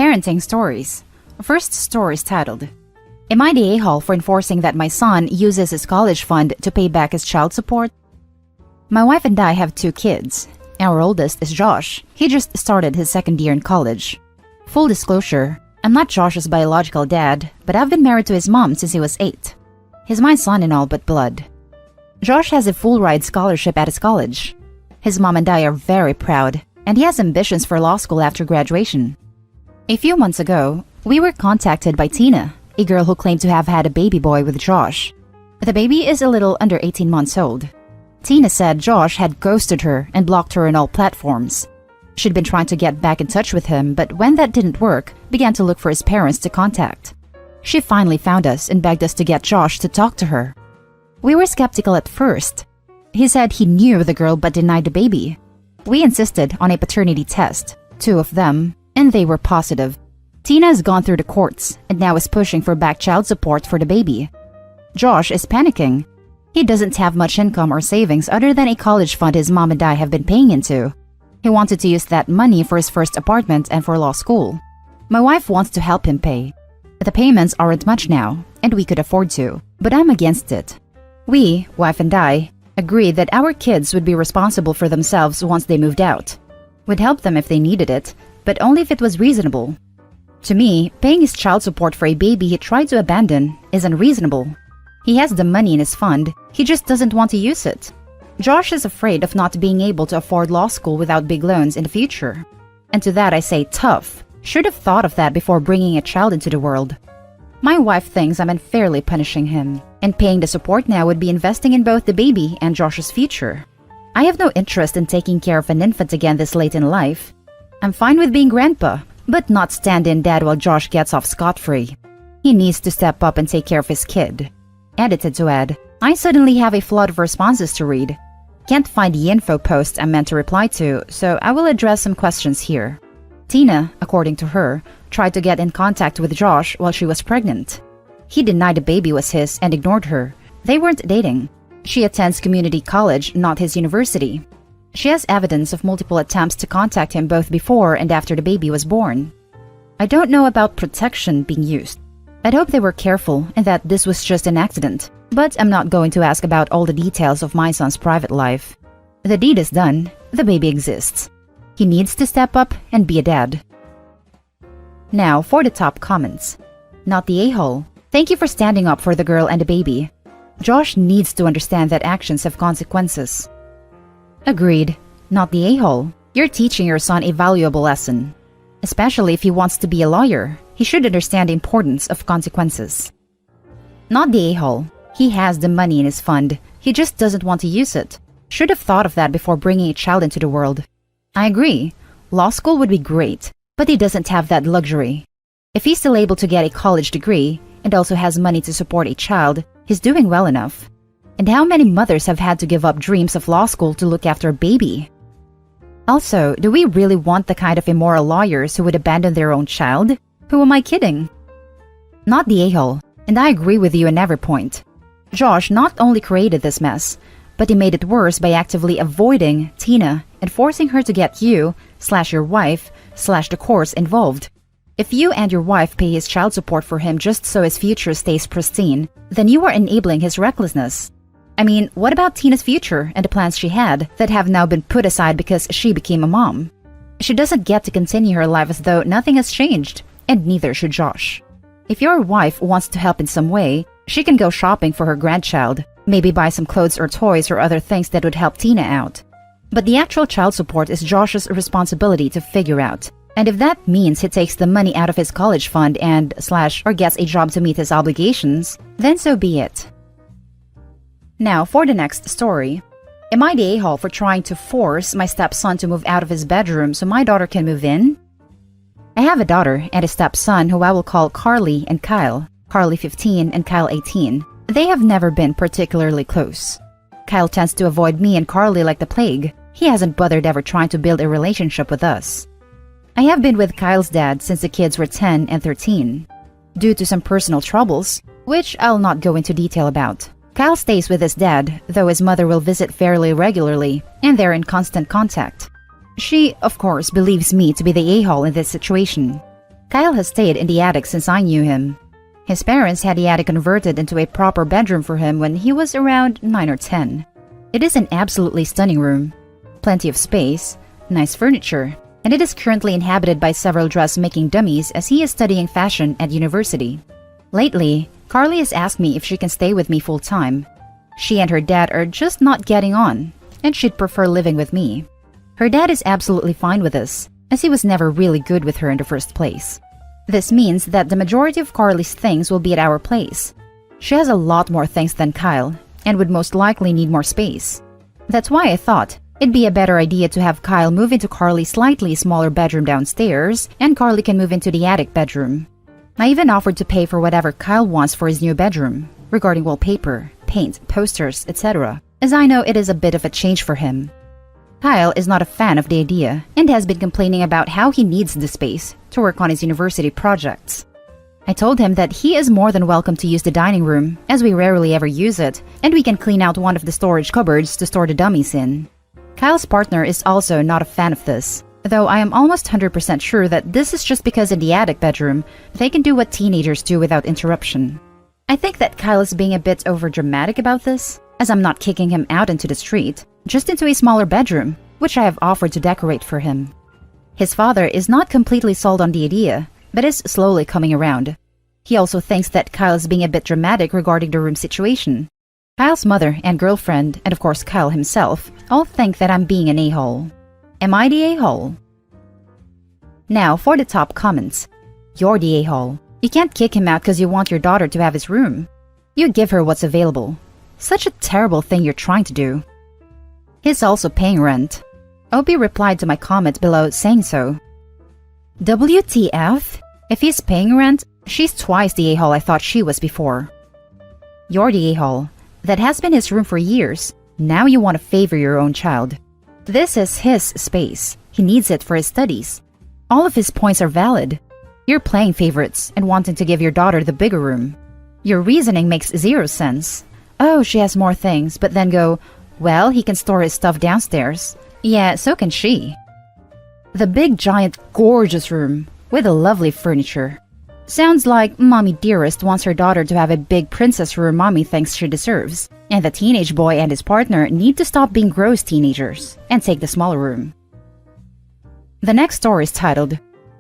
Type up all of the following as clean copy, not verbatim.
Parenting stories. First story is titled, Am I the a-hole for enforcing that my son uses his college fund to pay back his child support? My wife and I have 2 kids. Our oldest is Josh. He just started his second year in college. Full disclosure, I'm not Josh's biological dad, but I've been married to his mom since he was 8. He's my son in all but blood. Josh has a full-ride scholarship at his college. His mom and I are very proud, and he has ambitions for law school after graduation. A few months ago, we were contacted by Tina, a girl who claimed to have had a baby boy with Josh. The baby is a little under 18 months old. Tina said Josh had ghosted her and blocked her on all platforms. She'd been trying to get back in touch with him, but when that didn't work, began to look for his parents to contact. She finally found us and begged us to get Josh to talk to her. We were skeptical at first. He said he knew the girl but denied the baby. We insisted on a paternity test, 2 of them, and they were positive. Tina has gone through the courts and now is pushing for back child support for the baby. Josh is panicking. He doesn't have much income or savings other than a college fund his mom and I have been paying into. He wanted to use that money for his first apartment and for law school. My wife wants to help him pay. The payments aren't much now, and we could afford to, but I'm against it. We, wife and I, agreed that our kids would be responsible for themselves once they moved out. We'd help them if they needed it, but only if it was reasonable. To me, paying his child support for a baby he tried to abandon is unreasonable. He has the money in his fund, he just doesn't want to use it. Josh is afraid of not being able to afford law school without big loans in the future. And to that I say tough. Should have thought of that before bringing a child into the world. My wife thinks I'm unfairly punishing him, and paying the support now would be investing in both the baby and Josh's future. I have no interest in taking care of an infant again this late in life. I'm fine with being grandpa, but not stand-in dad while Josh gets off scot-free. He needs to step up and take care of his kid. Edited to add, I suddenly have a flood of responses to read. Can't find the info post I meant to reply to, so I will address some questions here. Tina, according to her, tried to get in contact with Josh while she was pregnant. He denied the baby was his and ignored her. They weren't dating. She attends community college, not his university. She has evidence of multiple attempts to contact him both before and after the baby was born. I don't know about protection being used. I'd hope they were careful and that this was just an accident, but I'm not going to ask about all the details of my son's private life. The deed is done. The baby exists. He needs to step up and be a dad. Now for the top comments. Not the a-hole. Thank you for standing up for the girl and the baby. Josh needs to understand that actions have consequences. Agreed. Not the a-hole. You're teaching your son a valuable lesson. Especially if he wants to be a lawyer, he should understand the importance of consequences. Not the a-hole. He has the money in his fund. He just doesn't want to use it. Should have thought of that before bringing a child into the world. I agree. Law school would be great, but he doesn't have that luxury. If he's still able to get a college degree and also has money to support a child, he's doing well enough. And how many mothers have had to give up dreams of law school to look after a baby? Also, do we really want the kind of immoral lawyers who would abandon their own child? Who am I kidding? Not the a-hole, and I agree with you on every point. Josh not only created this mess, but he made it worse by actively avoiding Tina and forcing her to get you/your wife/the course involved. If you and your wife pay his child support for him just so his future stays pristine, then you are enabling his recklessness. I mean, what about Tina's future and the plans she had that have now been put aside because she became a mom? She doesn't get to continue her life as though nothing has changed, and neither should Josh. If your wife wants to help in some way, she can go shopping for her grandchild, maybe buy some clothes or toys or other things that would help Tina out. But the actual child support is Josh's responsibility to figure out. And if that means he takes the money out of his college fund and/or gets a job to meet his obligations, then so be it. Now for the next story. Am I the a-hole for trying to force my stepson to move out of his bedroom so my daughter can move in? I have a daughter and a stepson who I will call Carly and Kyle. Carly 15 and Kyle 18. They have never been particularly close. Kyle tends to avoid me and Carly like the plague. He hasn't bothered ever trying to build a relationship with us. I have been with Kyle's dad since the kids were 10 and 13. Due to some personal troubles, which I'll not go into detail about, Kyle stays with his dad, though his mother will visit fairly regularly, and they're in constant contact. She, of course, believes me to be the a-hole in this situation. Kyle has stayed in the attic since I knew him. His parents had the attic converted into a proper bedroom for him when he was around 9 or 10. It is an absolutely stunning room. Plenty of space, nice furniture, and it is currently inhabited by several dressmaking dummies as he is studying fashion at university. Lately, Carly has asked me if she can stay with me full-time. She and her dad are just not getting on, and she'd prefer living with me. Her dad is absolutely fine with this, as he was never really good with her in the first place. This means that the majority of Carly's things will be at our place. She has a lot more things than Kyle, and would most likely need more space. That's why I thought it'd be a better idea to have Kyle move into Carly's slightly smaller bedroom downstairs, and Carly can move into the attic bedroom. I even offered to pay for whatever Kyle wants for his new bedroom, regarding wallpaper, paint, posters, etc., as I know it is a bit of a change for him. Kyle is not a fan of the idea, and has been complaining about how he needs the space to work on his university projects. I told him that he is more than welcome to use the dining room, as we rarely ever use it, and we can clean out one of the storage cupboards to store the dummies in. Kyle's partner is also not a fan of this, though I am almost 100% sure that this is just because in the attic bedroom, they can do what teenagers do without interruption. I think that Kyle is being a bit overdramatic about this, as I'm not kicking him out into the street, just into a smaller bedroom, which I have offered to decorate for him. His father is not completely sold on the idea, but is slowly coming around. He also thinks that Kyle is being a bit dramatic regarding the room situation. Kyle's mother and girlfriend, and of course Kyle himself, all think that I'm being an a-hole. Am I the a-hole? Now for the top comments. You're the a-hole. You can't kick him out because you want your daughter to have his room. You give her what's available. Such a terrible thing you're trying to do. He's also paying rent. Obi replied to my comment below saying so. WTF? If he's paying rent, she's twice the a-hole I thought she was before. You're the a-hole. That has been his room for years. Now you want to favor your own child. This is his space. He needs it for his studies. All of his points are valid. You're playing favorites and wanting to give your daughter the bigger room. Your reasoning makes zero sense. Oh, she has more things, but then go, well, he can store his stuff downstairs. Yeah, so can she. The big, giant, gorgeous room with a lovely furniture. Sounds like Mommy Dearest wants her daughter to have a big princess room Mommy thinks she deserves, and the teenage boy and his partner need to stop being gross teenagers and take the smaller room. The next story is titled,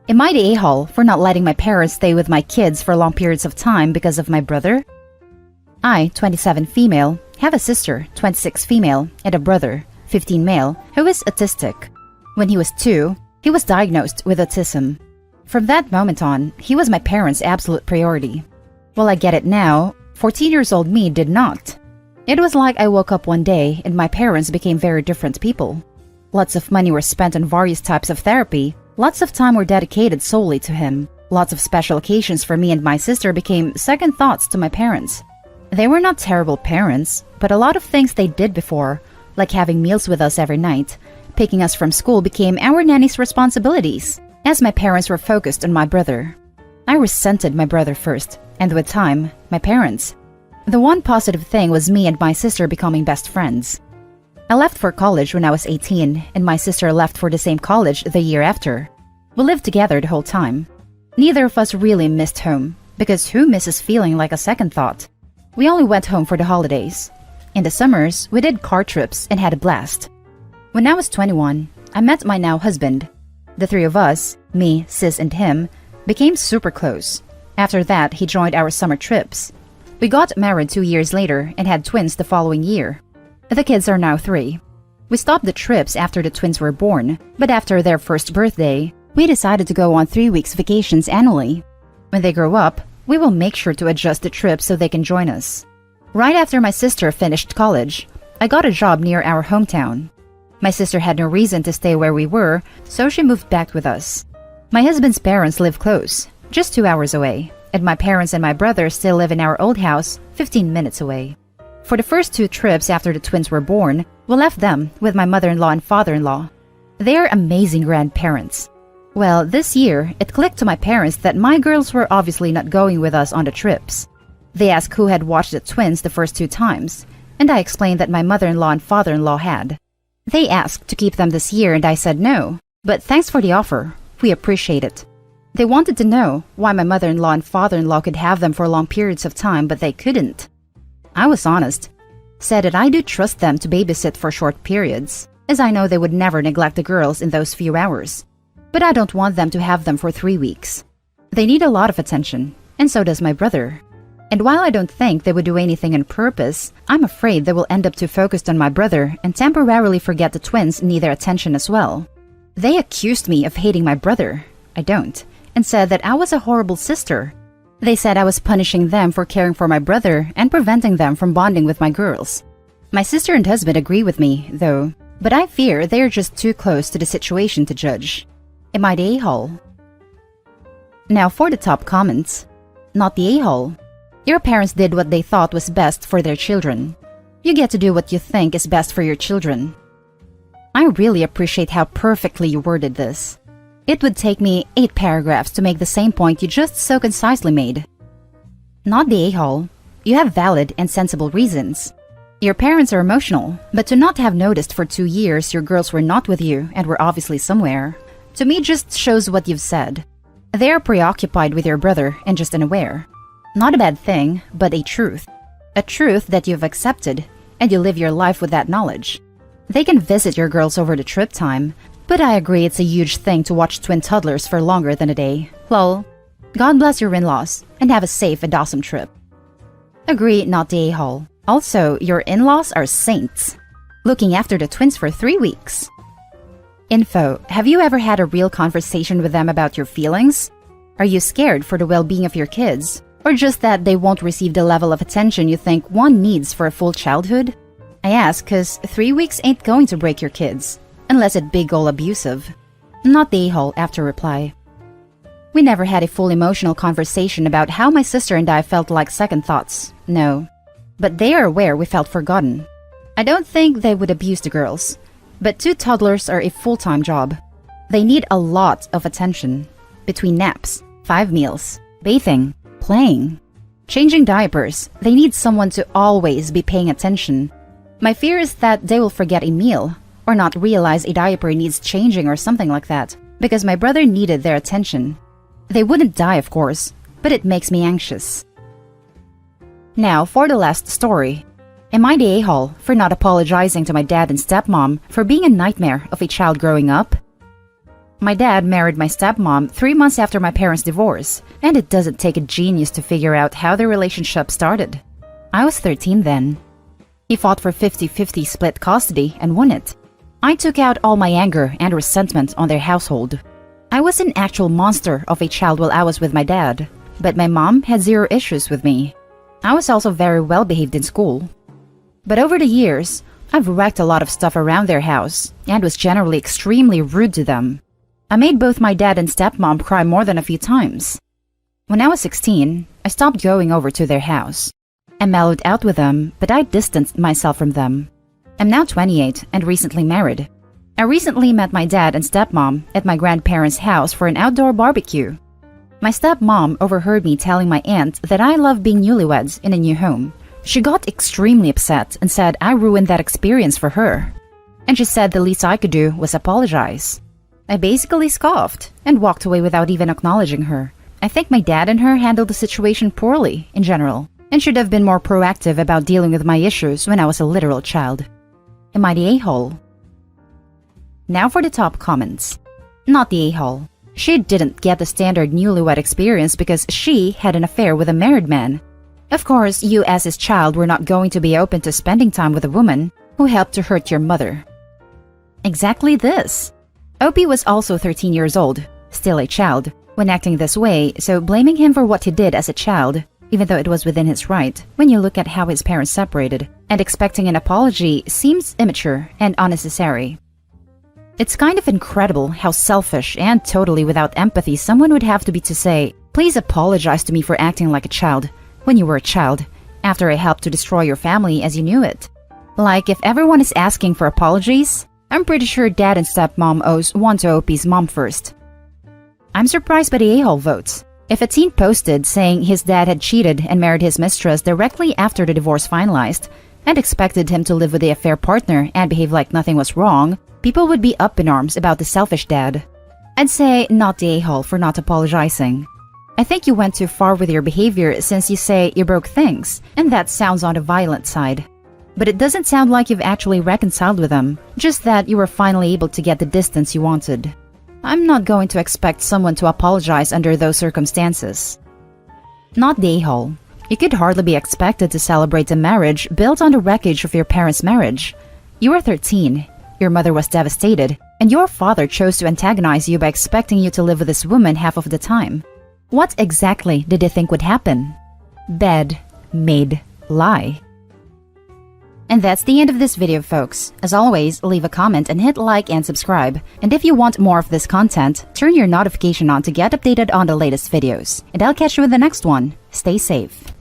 Am I the a-hole for not letting my parents stay with my kids for long periods of time because of my brother? I, 27 female, have a sister, 26 female, and a brother, 15 male, who is autistic. When he was 2, he was diagnosed with autism. From that moment on, he was my parents' absolute priority. Well, I get it now, 14-years-old me did not. It was like I woke up one day and my parents became very different people. Lots of money were spent on various types of therapy, lots of time were dedicated solely to him. Lots of special occasions for me and my sister became second thoughts to my parents. They were not terrible parents, but a lot of things they did before, like having meals with us every night, picking us from school became our nanny's responsibilities, as my parents were focused on my brother. I resented my brother first, and with time, my parents. The one positive thing was me and my sister becoming best friends. I left for college when I was 18, and my sister left for the same college the year after. We lived together the whole time. Neither of us really missed home, because who misses feeling like a second thought? We only went home for the holidays. In the summers, we did car trips and had a blast. When I was 21, I met my now husband. The three of us, me, sis, and him, became super close. After that, he joined our summer trips. We got married 2 years later and had twins the following year. The kids are now 3. We stopped the trips after the twins were born, but after their first birthday, we decided to go on 3 weeks vacations annually. When they grow up, we will make sure to adjust the trip so they can join us. Right after my sister finished college, I got a job near our hometown. My sister had no reason to stay where we were, so she moved back with us. My husband's parents live close, just 2 hours away, and my parents and my brother still live in our old house, 15 minutes away. For the first 2 trips after the twins were born, we left them with my mother-in-law and father-in-law. They are amazing grandparents. Well, this year, it clicked to my parents that my girls were obviously not going with us on the trips. They asked who had watched the twins the first 2 times, and I explained that my mother-in-law and father-in-law had. They asked to keep them this year and I said no, but thanks for the offer. We appreciate it. They wanted to know why my mother-in-law and father-in-law could have them for long periods of time, but they couldn't. I was honest, said that I do trust them to babysit for short periods, as I know they would never neglect the girls in those few hours. But I don't want them to have them for 3 weeks. They need a lot of attention, and so does my brother. And while I don't think they would do anything on purpose, I'm afraid they will end up too focused on my brother and temporarily forget the twins need their attention as well. They accused me of hating my brother. I don't. And said that I was a horrible sister. They said I was punishing them for caring for my brother and preventing them from bonding with my girls. My sister and husband agree with me, though, but I fear they are just too close to the situation to judge. Am I the a-hole? Now for the top comments. Not the a-hole. Your parents did what they thought was best for their children. You get to do what you think is best for your children. I really appreciate how perfectly you worded this. It would take me 8 paragraphs to make the same point you just so concisely made. Not the a-hole. You have valid and sensible reasons. Your parents are emotional, but to not have noticed for 2 years your girls were not with you and were obviously somewhere, to me just shows what you've said. They are preoccupied with your brother and just unaware. Not a bad thing, but a truth. A truth that you've accepted, and you live your life with that knowledge. They can visit your girls over the trip time, but I agree it's a huge thing to watch twin toddlers for longer than a day. Lol. God bless your in-laws, and have a safe and awesome trip. Agree, not the a-hole. Also, your in-laws are saints. Looking after the twins for 3 weeks. Info, have you ever had a real conversation with them about your feelings? Are you scared for the well-being of your kids? Or just that they won't receive the level of attention you think one needs for a full childhood? I ask cause 3 weeks ain't going to break your kids. Unless it's big ol' abusive. Not the a-hole after reply. We never had a full emotional conversation about how my sister and I felt like second thoughts. No. But they are aware we felt forgotten. I don't think they would abuse the girls. But 2 toddlers are a full-time job. They need a lot of attention. Between naps, 5 meals, bathing, playing, changing diapers, they need someone to always be paying attention. My fear is that they will forget a meal, or not realize a diaper needs changing or something like that, because my brother needed their attention. They wouldn't die, of course, but it makes me anxious. Now for the last story. Am I the a-hole for not apologizing to my dad and stepmom for being a nightmare of a child growing up? My dad married my stepmom 3 months after my parents' divorce, and it doesn't take a genius to figure out how their relationship started. I was 13 then. He fought for 50-50 split custody and won it. I took out all my anger and resentment on their household. I was an actual monster of a child while I was with my dad, but my mom had 0 issues with me. I was also very well behaved in school. But over the years, I've wrecked a lot of stuff around their house and was generally extremely rude to them. I made both my dad and stepmom cry more than a few times. When I was 16, I stopped going over to their house. I mellowed out with them, but I distanced myself from them. I'm now 28 and recently married. I recently met my dad and stepmom at my grandparents' house for an outdoor barbecue. My stepmom overheard me telling my aunt that I love being newlyweds in a new home. She got extremely upset and said I ruined that experience for her. And she said the least I could do was apologize. I basically scoffed and walked away without even acknowledging her. I think my dad and her handled the situation poorly in general and should have been more proactive about dealing with my issues when I was a literal child. Am I the a-hole? Now for the top comments. Not the a-hole. She didn't get the standard newlywed experience because she had an affair with a married man. Of course, you as his child were not going to be open to spending time with a woman who helped to hurt your mother. Exactly this. Opie was also 13 years old, still a child, when acting this way, so blaming him for what he did as a child, even though it was within his right, when you look at how his parents separated, and expecting an apology seems immature and unnecessary. It's kind of incredible how selfish and totally without empathy someone would have to be to say, "Please apologize to me for acting like a child," when you were a child, after I helped to destroy your family as you knew it. Like, if everyone is asking for apologies, I'm pretty sure dad and stepmom owes one to Opie's mom first. I'm surprised by the a-hole votes. If a teen posted saying his dad had cheated and married his mistress directly after the divorce finalized, and expected him to live with the affair partner and behave like nothing was wrong, people would be up in arms about the selfish dad. I'd say not the a-hole for not apologizing. I think you went too far with your behavior since you say you broke things, and that sounds on the violent side. But it doesn't sound like you've actually reconciled with them, just that you were finally able to get the distance you wanted. I'm not going to expect someone to apologize under those circumstances. Not the a-hole. You could hardly be expected to celebrate a marriage built on the wreckage of your parents' marriage. You were 13, your mother was devastated, and your father chose to antagonize you by expecting you to live with this woman half of the time. What exactly did you think would happen? Bed, made, lie. And that's the end of this video, folks. As always, leave a comment and hit like and subscribe. And if you want more of this content, turn your notification on to get updated on the latest videos. And I'll catch you in the next one. Stay safe.